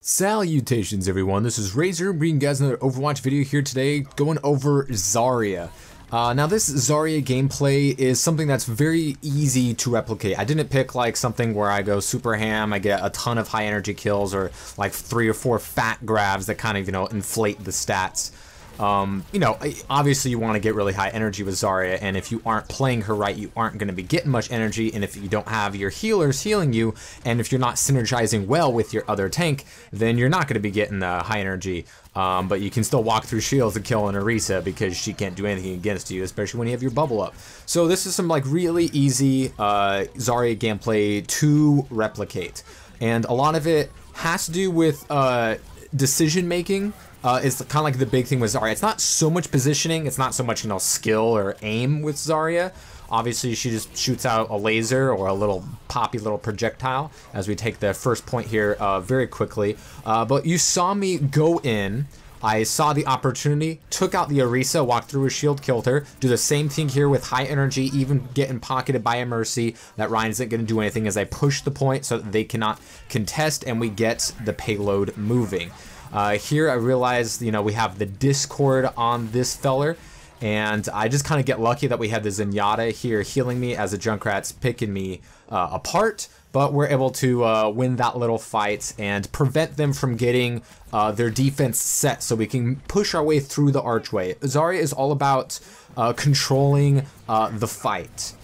Salutations everyone, this is Razor bringing you guys another Overwatch video here today, going over Zarya. Now this Zarya gameplay is something that's very easy to replicate. I didn't pick like something where I go super ham, I get a ton of high energy kills, or like 3 or 4 fat grabs that kind of, inflate the stats. Obviously you want to get really high energy with Zarya, and if you aren't playing her right, you aren't going to be getting much energy, and if you don't have your healers healing you, and if you're not synergizing well with your other tank, then you're not going to be getting high energy. But you can still walk through shields and kill an Orisa because she can't do anything against you, especially when you have your bubble up. So this is some like really easy Zarya gameplay to replicate, and a lot of it has to do with decision making. Is kind of like the big thing with Zarya. It's not so much positioning, it's not so much, skill or aim with Zarya. Obviously, she just shoots out a laser or a little poppy little projectile as we take the first point here very quickly. But you saw me go in, I saw the opportunity, took out the Orisa, walked through a shield, killed her. Do the same thing here with high energy, even getting pocketed by a Mercy. That Ryan isn't going to do anything as I push the point so that they cannot contest, and we get the payload moving. Here I realized, we have the Discord on this feller, and I just kind of get lucky that we had the Zenyatta here healing me as the Junkrat's picking me apart, but we're able to win that little fight and prevent them from getting their defense set so we can push our way through the archway. Zarya is all about controlling the fight.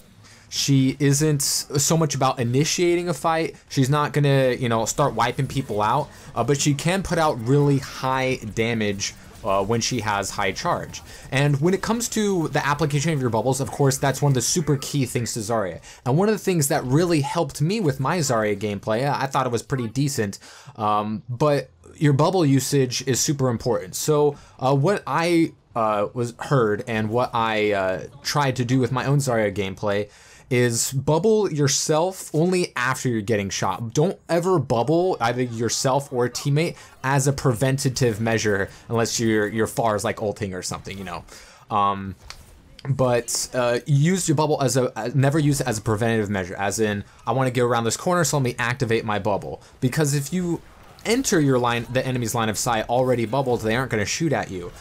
She isn't so much about initiating a fight. She's not gonna, start wiping people out, but she can put out really high damage when she has high charge. And when it comes to the application of your bubbles, of course, that's one of the super key things to Zarya. And one of the things that really helped me with my Zarya gameplay, I thought it was pretty decent, but your bubble usage is super important. So what I heard and what I tried to do with my own Zarya gameplay is bubble yourself only after you're getting shot. Don't ever bubble either yourself or a teammate as a preventative measure unless you're far as like ulting or something, But use your bubble as never use it as a preventative measure, as in, I want to go around this corner, so let me activate my bubble. Because if you enter the enemy's line of sight already bubbled, they aren't going to shoot at you.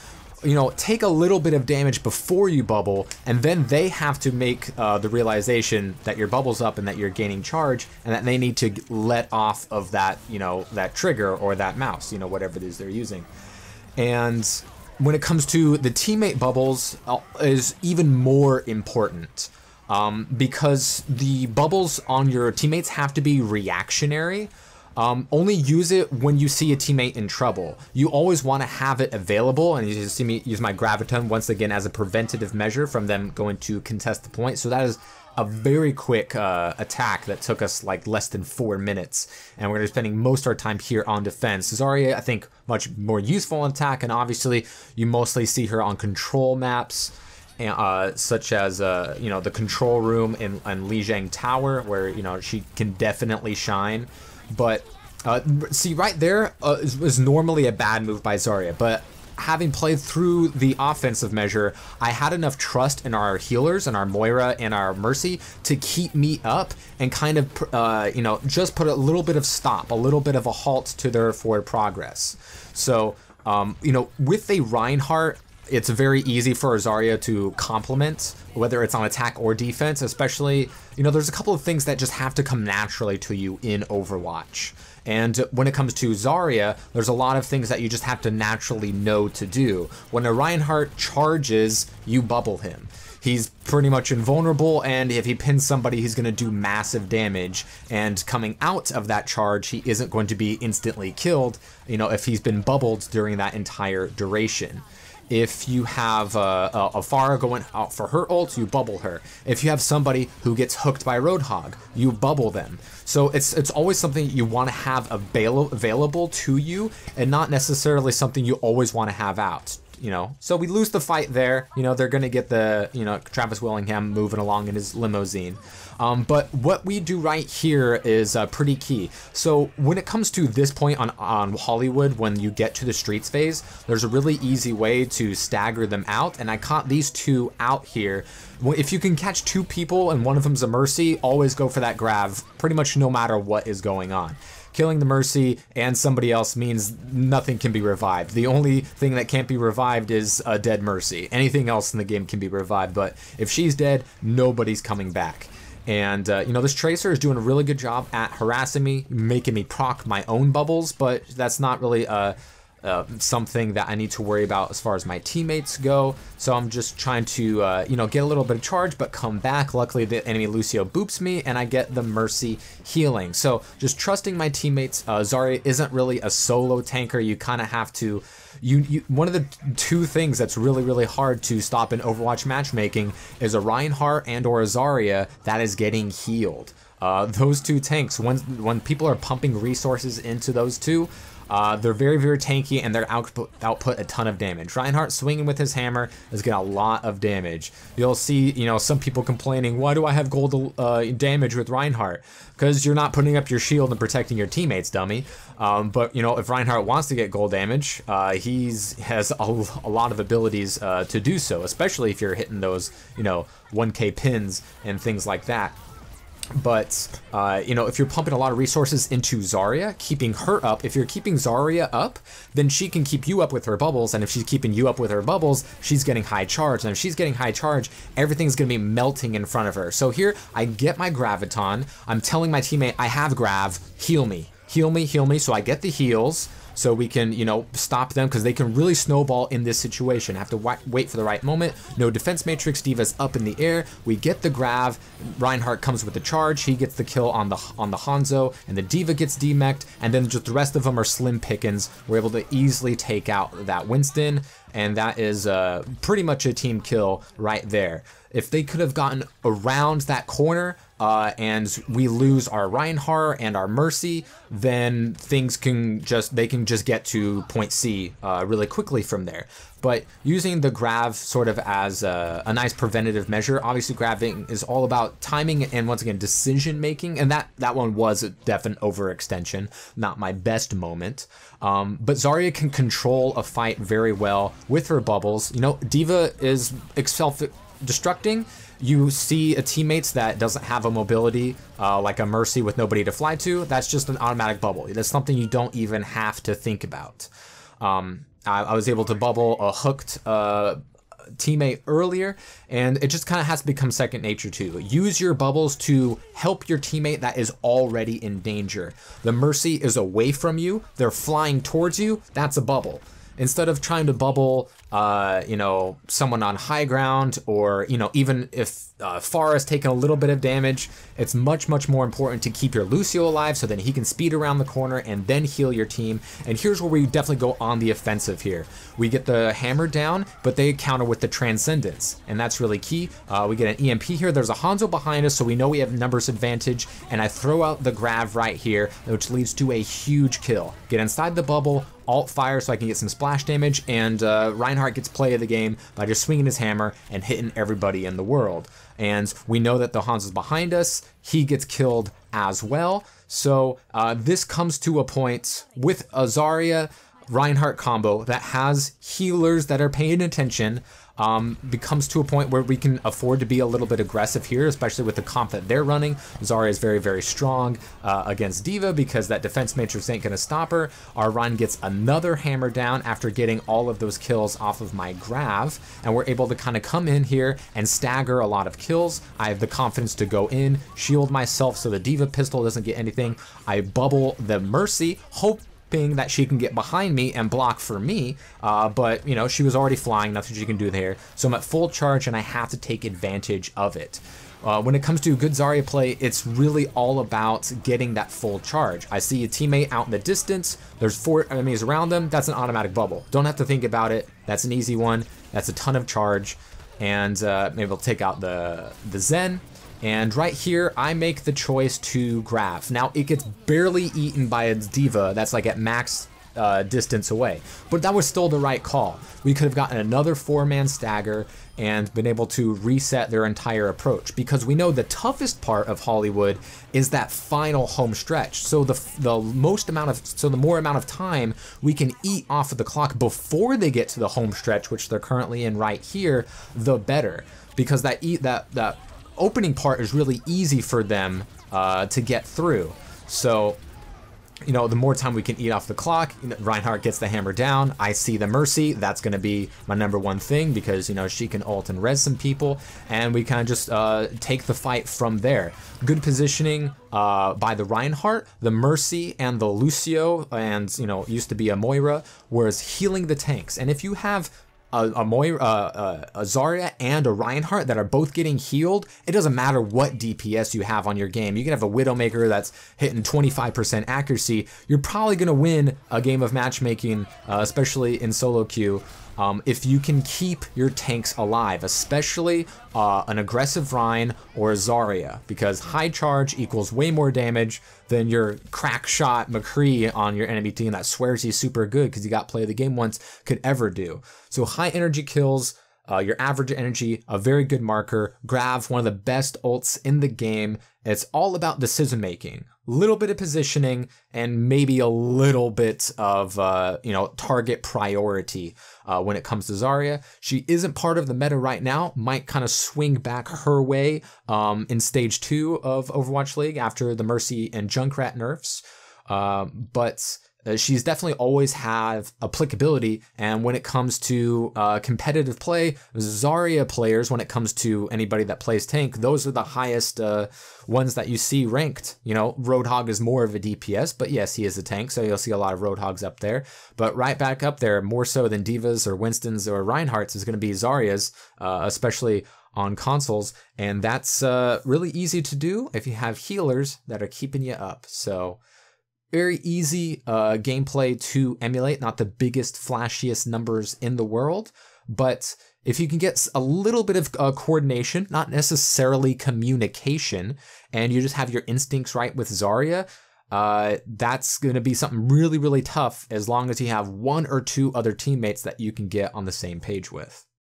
Take a little bit of damage before you bubble, and then they have to make the realization that your bubble's up and that you're gaining charge, and that they need to let off of that, that trigger or that mouse, whatever it is they're using. And when it comes to the teammate bubbles, is even more important, because the bubbles on your teammates have to be reactionary. Only use it when you see a teammate in trouble. You always want to have it available, and you see me use my Graviton once again as a preventative measure from them going to contest the point. So that is a very quick attack that took us like less than 4 minutes, and we're going to be spending most of our time here on defense. Zarya, I think, much more useful in attack, and obviously you mostly see her on control maps, such as the control room in Lijiang Tower, where she can definitely shine. But see, right there was normally a bad move by Zarya, but having played through the offensive measure, I had enough trust in our healers and our Moira and our Mercy to keep me up and kind of just put a little bit of stop, a little bit of a halt to their forward progress. So with a Reinhardt, it's very easy for Zarya to complement, whether it's on attack or defense, especially, there's a couple of things that just have to come naturally to you in Overwatch. And when it comes to Zarya, there's a lot of things that you just have to naturally know to do. When a Reinhardt charges, you bubble him. He's pretty much invulnerable, and if he pins somebody, he's going to do massive damage. And coming out of that charge, he isn't going to be instantly killed, if he's been bubbled during that entire duration. If you have a Pharah going out for her ult, you bubble her. If you have somebody who gets hooked by Roadhog, you bubble them. So it's always something you want to have available to you, and not necessarily something you always want to have out. So we lose the fight there. They're going to get the, Travis Willingham moving along in his limousine. But what we do right here is pretty key. So when it comes to this point on Hollywood, when you get to the streets phase, there's a really easy way to stagger them out. And I caught these two out here. If you can catch 2 people and one of them's a Mercy, always go for that grab, pretty much no matter what is going on. killing the Mercy and somebody else means nothing can be revived. The only thing that can't be revived is a dead Mercy. Anything else in the game can be revived, but if she's dead, nobody's coming back. And, you know, this Tracer is doing a really good job at harassing me, making me proc my own bubbles, but that's not really something that I need to worry about as far as my teammates go. So I'm just trying to, you know, get a little bit of charge, but come back. Luckily, the enemy Lucio boops me, and I get the Mercy healing. So just trusting my teammates. Zarya isn't really a solo tanker. You kind of have to... one of the two things that's really hard to stop in Overwatch matchmaking is a Reinhardt and or a Zarya that is getting healed. Those two tanks, when people are pumping resources into those two, they're very tanky, and their output a ton of damage. Reinhardt swinging with his hammer is getting a lot of damage. You'll see, you know, some people complaining, why do I have gold damage with Reinhardt? Because you're not putting up your shield and protecting your teammates, dummy. But, you know, if Reinhardt wants to get gold damage, he has a lot of abilities to do so, especially if you're hitting those, you know, 1k pins and things like that. But, you know, if you're pumping a lot of resources into Zarya, keeping her up, if you're keeping Zarya up, then she can keep you up with her bubbles, and if she's keeping you up with her bubbles, she's getting high charge, and if she's getting high charge, everything's going to be melting in front of her. So here, I get my Graviton, I'm telling my teammate, I have Grav, heal me, heal me, heal me, so I get the heals, so we can, you know, stop them, because they can really snowball in this situation. Have to wait for the right moment. No defense matrix, Diva's up in the air. We get the Grav. Reinhardt comes with the charge. He gets the kill on the Hanzo, and the Diva gets demeched, and then just the rest of them are slim pickings. We're able to easily take out that Winston, and that is pretty much a team kill right there. If they could have gotten around that corner, and we lose our Reinhardt and our Mercy, then things can just get to point C really quickly from there. But using the Grav sort of as a nice preventative measure, obviously grabbing is all about timing and, once again, decision making, and that one was a definite overextension, not my best moment. But Zarya can control a fight very well with her bubbles. You know, Diva is self-destructing. You see a teammates that doesn't have a mobility, like a Mercy with nobody to fly to, that's just an automatic bubble. That's something you don't even have to think about. I was able to bubble a hooked teammate earlier, and it just kind of has to become second nature to you. Use your bubbles to help your teammate that is already in danger. The Mercy is away from you, they're flying towards you, that's a bubble. Instead of trying to bubble, you know, someone on high ground, or, you know, even if Pharah has taken a little bit of damage, it's much more important to keep your Lucio alive so that he can speed around the corner and then heal your team. And here's where we definitely go on the offensive here. We get the hammer down, but they counter with the Transcendence, and that's really key. We get an EMP here. There's a Hanzo behind us, so we know we have numbers advantage, and I throw out the Grav right here, which leads to a huge kill. Get inside the bubble, alt fire so I can get some splash damage, and Reinhardt gets play of the game by just swinging his hammer and hitting everybody in the world. And we know that the Hanzo's behind us, he gets killed as well. So this comes to a point with a Zarya Reinhardt combo that has healers that are paying attention, becomes to a point where we can afford to be a little bit aggressive here, especially with the comp that they're running. Zarya is very strong against Diva because that defense matrix ain't going to stop her. Our Ryan gets another hammer down after getting all of those kills off of my Grav, and we're able to kind of come in here and stagger a lot of kills. I have the confidence to go in, shield myself so the Diva pistol doesn't get anything. I bubble the Mercy, hoping that she can get behind me and block for me, but you know, she was already flying, nothing she can do there. So I'm at full charge and I have to take advantage of it. When it comes to good Zarya play, it's really all about getting that full charge. I see a teammate out in the distance, there's 4 enemies around them, that's an automatic bubble. Don't have to think about it, that's an easy one, that's a ton of charge, and maybe we'll take out the Zen. And right here, I make the choice to Grav. Now, it gets barely eaten by its Diva that's like at max distance away, but that was still the right call. We could have gotten another 4-man stagger and been able to reset their entire approach, because we know the toughest part of Hollywood is that final home stretch. So the more amount of time we can eat off of the clock before they get to the home stretch, which they're currently in right here, the better, because that opening part is really easy for them to get through. So you know, the more time we can eat off the clock, you know, Reinhardt gets the hammer down. I see the Mercy. That's going to be my #1 thing because, you know, she can ult and res some people, and we kind of just take the fight from there. Good positioning by the Reinhardt, the Mercy, and the Lucio, and, you know, used to be a Moira, was healing the tanks. And if you have a Moira, a Zarya, and a Reinhardt that are both getting healed, it doesn't matter what DPS you have on your game. You can have a Widowmaker that's hitting 25% accuracy. You're probably going to win a game of matchmaking, especially in solo queue, if you can keep your tanks alive, especially an aggressive Rein or a Zarya, because high charge equals way more damage than your crack shot McCree on your enemy team that swears he's super good because he got play of the game once could ever do. So high energy kills, your average energy, a very good marker. Grav, one of the best ults in the game. It's all about decision making, a little bit of positioning, and maybe a little bit of you know, target priority when it comes to Zarya. She isn't part of the meta right now. Might kind of swing back her way in stage 2 of Overwatch League after the Mercy and Junkrat nerfs, but she's definitely always have applicability. And when it comes to competitive play, Zarya players, when it comes to anybody that plays tank, those are the highest ones that you see ranked. You know, Roadhog is more of a DPS, but yes, he is a tank, so you'll see a lot of Roadhogs up there. But right back up there, more so than Divas or Winstons or Reinhardts, is going to be Zarya's, especially on consoles. And that's really easy to do if you have healers that are keeping you up. So very easy gameplay to emulate, not the biggest, flashiest numbers in the world, but if you can get a little bit of coordination, not necessarily communication, and you just have your instincts right with Zarya, that's going to be something really, really tough as long as you have 1 or 2 other teammates that you can get on the same page with.